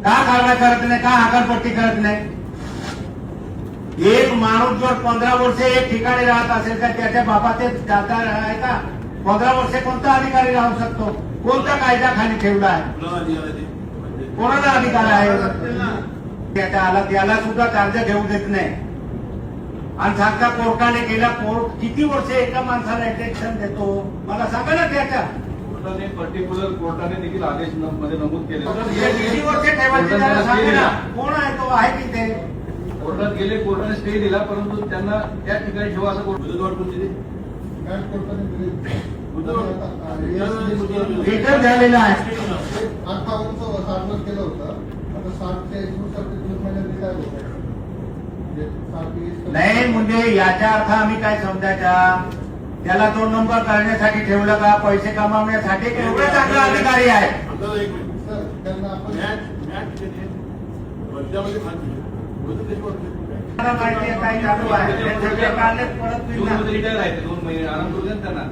का कारवाई करत नाही, का हकालपट्टी करत नाही? एक माणूस जर 15 वर्षे एक ठिकाणी राहत असेल तर त्याच्या बापाचे दाता आहे का? 15 वर्षे कोणता अधिकारी राहू शकतो? कोणत्या कायद्याखाली ठेवला आहे? कोणाला अधिकार आहे? त्याला सुद्धा चार्ज घेऊ देत नाही आणि सांगता कोर्टाने केला. कोर्ट किती वर्षे एका माणसाला इंजेक्शन देतो मला सांगा ना. त्याच्या पर्टिक्युलर कोर्टाने देखील आदेश मध्ये नमूद केले. किती वर्षे ठेवायचे त्याला सांगा ना. कोण आहे तो? आहे तिथे कोर्टात गेले, कोर्टाने स्टे दिला, परंतु त्यांना त्या ठिकाणी ठेवा असं रिटर्न झालेला आहे. 58 केलं होतं. आता 60च्या 61 जून महिन्यात काय होतं? नाही म्हणजे याचा अर्थ आम्ही काय समजायचा? त्याला 2 नंबर करण्यासाठी ठेवलं का? पैसे कमावण्यासाठी? एवढे चांगला अधिकारी आहे. त्यांना आपण मला माहिती आहे काय चालू आहे. परत रिटायर आहे 2 महिने आराम करू द्या त्यांना.